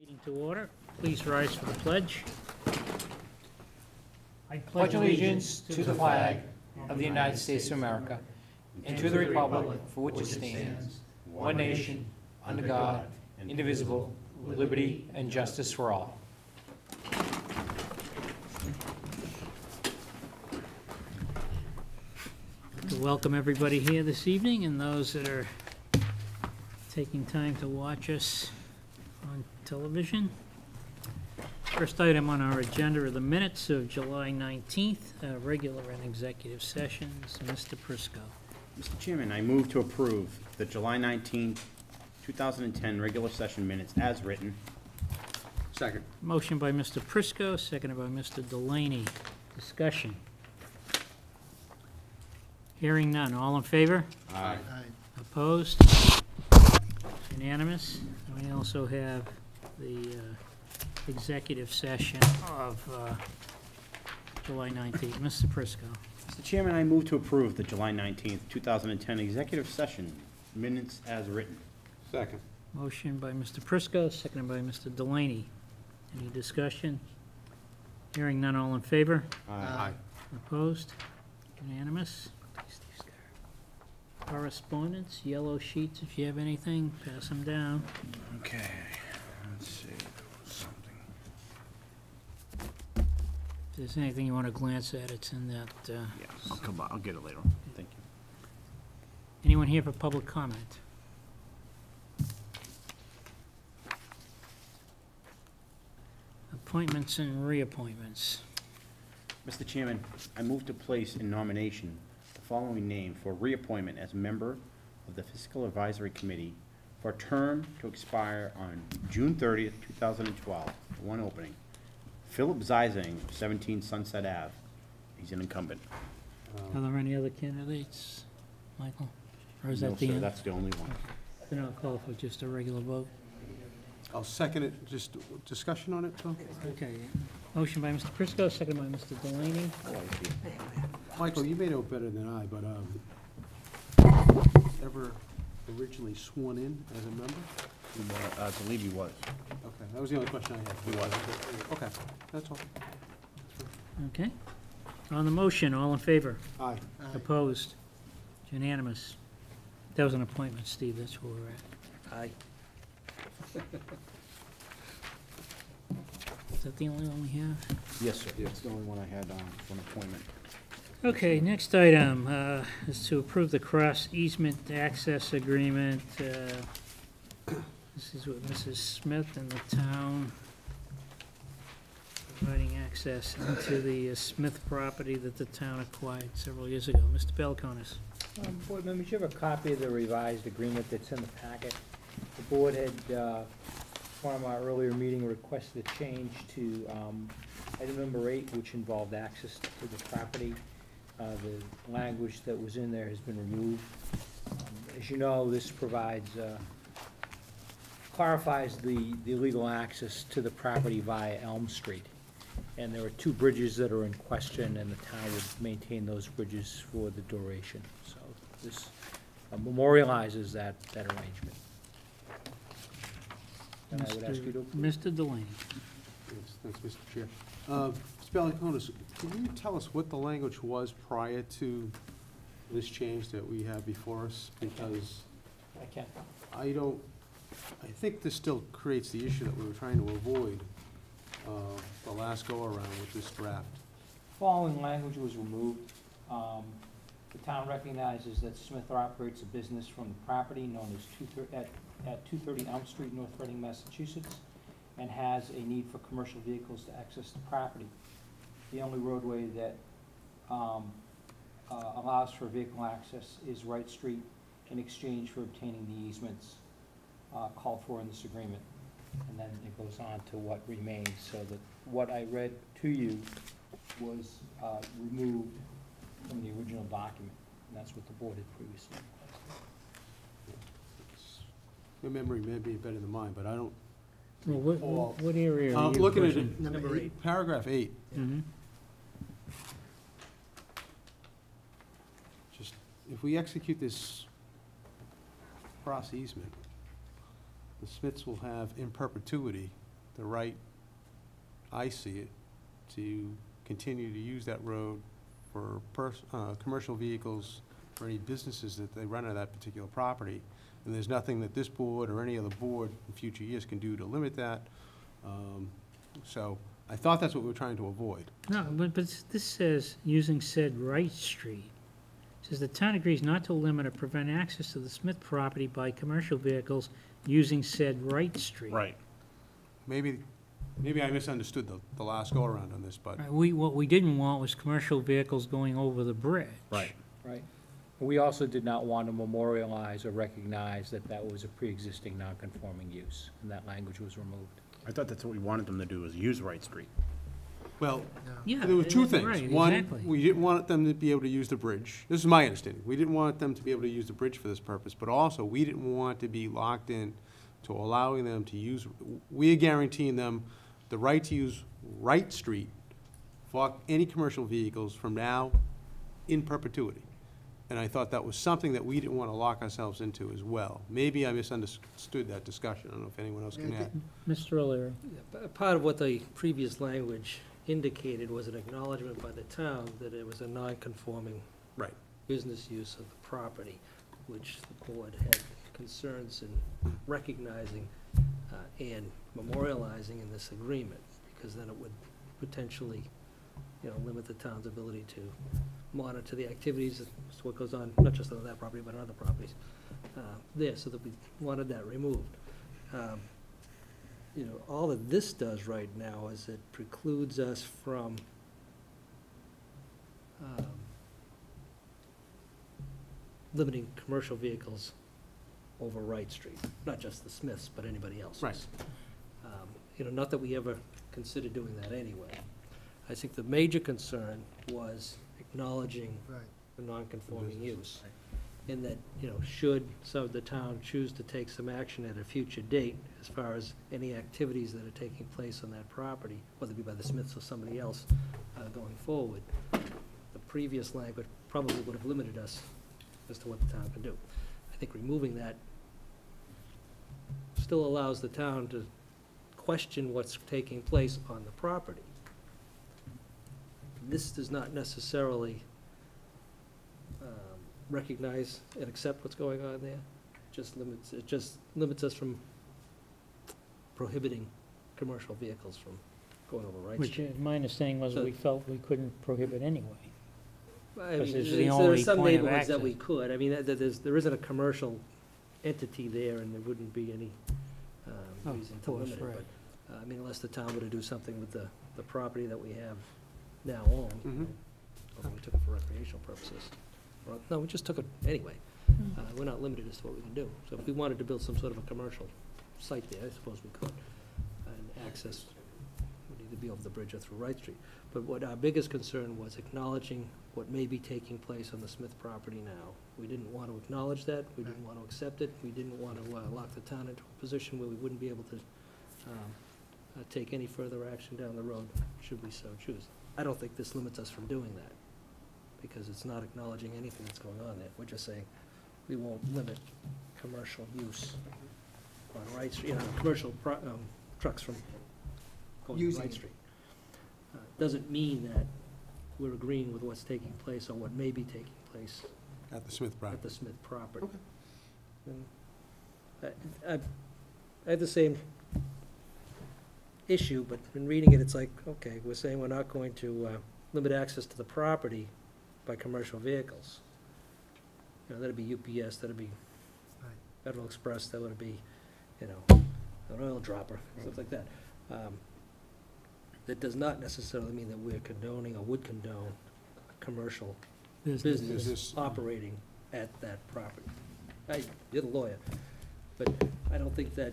Meeting to order. Please rise for the pledge. I Pledge allegiance to the flag of the United States of America and to the republic for which it stands, one nation, under God, indivisible, with liberty and justice for all. Welcome everybody here this evening and those that are taking time to watch us on television. First item on our agenda are the minutes of July 19th, regular and executive sessions. Mr. Prisco. Mr. Chairman, I move to approve the July 19, 2010 regular session minutes as written. Second. Motion by Mr. Prisco, seconded by Mr. Delaney. Discussion. Hearing none. All in favor? Aye. Opposed? Unanimous. And we also have the executive session of July 19th. Mr. Prisco. Mr. Chairman, I move to approve the July 19, 2010 executive session minutes as written. Second. Motion by Mr. Prisco, seconded by Mr. Delaney. Any discussion? Hearing none. All in favor? Aye. Opposed? Unanimous. Correspondence, yellow sheets, if you have anything, pass them down. Okay, let's see, something. If there's anything you want to glance at, it's in that. Yeah, I'll get it later. Thank you. Anyone here for public comment? Appointments and reappointments. Mr. Chairman, I move to place in nomination the following name for reappointment as member of the Fiscal Advisory Committee for a term to expire on June 30th, 2012. One opening. Philip Zeising, 17 Sunset Ave. He's an incumbent. Are there any other candidates, Michael? Or is No, that the sir, end? that's the only one. Then I'll call for just a regular vote. I'll second it. Just discussion on it, Tom? Okay. Motion by Mr. Prisco, seconded by Mr. Delaney. Michael, you may know better than I, but ever originally sworn in as a member? I believe he was. Okay, that was the only question I had. He was. Okay, that's all. Okay. On the motion, all in favor? Aye. Opposed? Unanimous. That was an appointment, Steve, that's where we're at. Aye. Is that the only one we have? Yes, sir. That's the only one I had for an appointment. Okay, next item is to approve the cross easement access agreement. This is with Mrs. Smith and the town providing access into the Smith property that the town acquired several years ago. Mr. Belconis. Board members, you have a copy of the revised agreement that's in the packet. The board had, one of our earlier meeting, requested a change to item number 8, which involved access to the property. The language that was in there has been removed. As you know, this provides, clarifies the legal access to the property via Elm Street. And there are 2 bridges that are in question, and the town would maintain those bridges for the duration. So this memorializes that arrangement. And I would ask you to approve. Mr. Delaney. Yes, thanks, Mr. Chair. Mr. Baliconis, can you tell us what the language was prior to this change that we have before us? Because I can. I think this still creates the issue that we were trying to avoid the last go-around with this draft. Following language was removed. The town recognizes that Smith operates a business from the property known as at 230 Elm Street, North Reading, Massachusetts, and has a need for commercial vehicles to access the property. The only roadway that allows for vehicle access is Wright Street in exchange for obtaining the easements called for in this agreement. And then it goes on to what remains, so that what I read to you was removed from the original document, and that's what the board had previously requested. Your memory may be better than mine, but I don't. Well, what area are you looking at pushing? it, number 8, paragraph 8. Mm-hmm. Just, if we execute this cross easement, the Smiths will have in perpetuity the right, I see it, to continue to use that road for commercial vehicles, for any businesses that they run on that particular property. And there's nothing that this board or any other board in future years can do to limit that. So I thought that's what we were trying to avoid. No, but this says, using said Wright Street. It says the town agrees not to limit or prevent access to the Smith property by commercial vehicles using said Wright Street. Right. Maybe I misunderstood the last go-around on this, but What we didn't want was commercial vehicles going over the bridge. Right. Right. We also did not want to memorialize or recognize that that was a pre-existing non-conforming use, and that language was removed. I thought that's what we wanted them to do, is use Wright Street. well, Yeah. there were two right, things. One, exactly. we didn't want them to be able to use the bridge. This is my understanding. We didn't want them to be able to use the bridge for this purpose, but also, we didn't want to be locked in to allowing them to use, we are guaranteeing them the right to use Wright Street for any commercial vehicles from now in perpetuity. And I thought that was something that we didn't want to lock ourselves into as well. Maybe I misunderstood that discussion. I don't know if anyone else can add. Mr. O'Leary. Part of what the previous language indicated was an acknowledgement by the town that it was a non-conforming Right. business use of the property, which the board had concerns in recognizing and memorializing in this agreement, because then it would potentially, limit the town's ability to monitor the activities, that's what goes on, not just on that property, but on other properties there, so that we wanted that removed. All that this does right now is it precludes us from limiting commercial vehicles over Wright Street, not just the Smiths, but anybody else's. Right. Not that we ever considered doing that anyway. I think the major concern was acknowledging the non-conforming use. In that, should some of the town choose to take some action at a future date as far as any activities that are taking place on that property, whether it be by the Smiths or somebody else going forward, the previous language probably would have limited us as to what the town can do. I think removing that still allows the town to question what's taking place on the property. This does not necessarily recognize and accept what's going on there. It just limits us from prohibiting commercial vehicles from going over Wright Which, Street. my understanding was we felt we couldn't prohibit anyway. I Because mean, it's the there are only some point of neighborhoods that we access. could. I mean, there isn't a commercial entity there, and there wouldn't be any Of reason to course, limit it. right. But, unless the town were to do something with the property that we have now owned, Mhm. or we took it for recreational purposes. Well, no, we just took it anyway. We're not limited as to what we can do. So if we wanted to build some sort of a commercial site there, I suppose we could. And access would either be over the bridge or through Wright Street. But what our biggest concern was acknowledging what may be taking place on the Smith property now. We didn't want to acknowledge that, we didn't want to accept it, we didn't want to lock the town into a position where we wouldn't be able to take any further action down the road, should we so choose. I don't think this limits us from doing that, because it's not acknowledging anything that's going on there. We're just saying we won't limit commercial use on Wright Street, commercial trucks from going to Using Wright it. Street. Doesn't mean that we're agreeing with what's taking place or what may be taking place At the Smith at property. the Smith property. Okay. And I have the same issue, but in reading it, it's like, okay, we're saying we're not going to limit access to the property by commercial vehicles. That'd be UPS, that'd be Right. Federal Express, that would be, an oil dropper, stuff like that. That does not necessarily mean that we're condoning or would condone commercial business Business. operating at that property. You're the lawyer, but I don't think that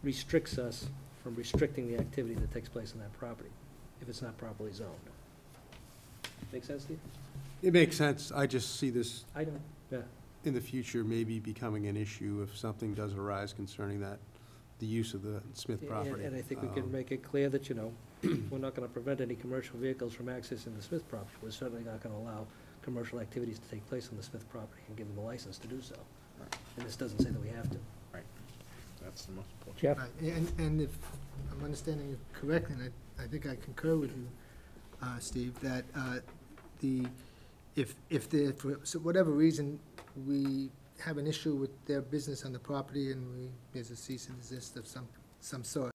restricts us from restricting the activity that takes place on that property, if it's not properly zoned. Make sense, Steve? It makes sense. I just see this I don't, yeah. in the future maybe becoming an issue if something does arise concerning that, the use of the Smith property. And I think we can make it clear that, we're not gonna prevent any commercial vehicles from accessing the Smith property. We're certainly not gonna allow commercial activities to take place on the Smith property and give them a license to do so. And this doesn't say that we have to. That's the most important. Jeff? Right, and if, I'm I'm understanding you correctly, and I think I concur with you, Steve, that if there, for whatever reason, we have an issue with their business on the property and there's a cease and desist of some sort,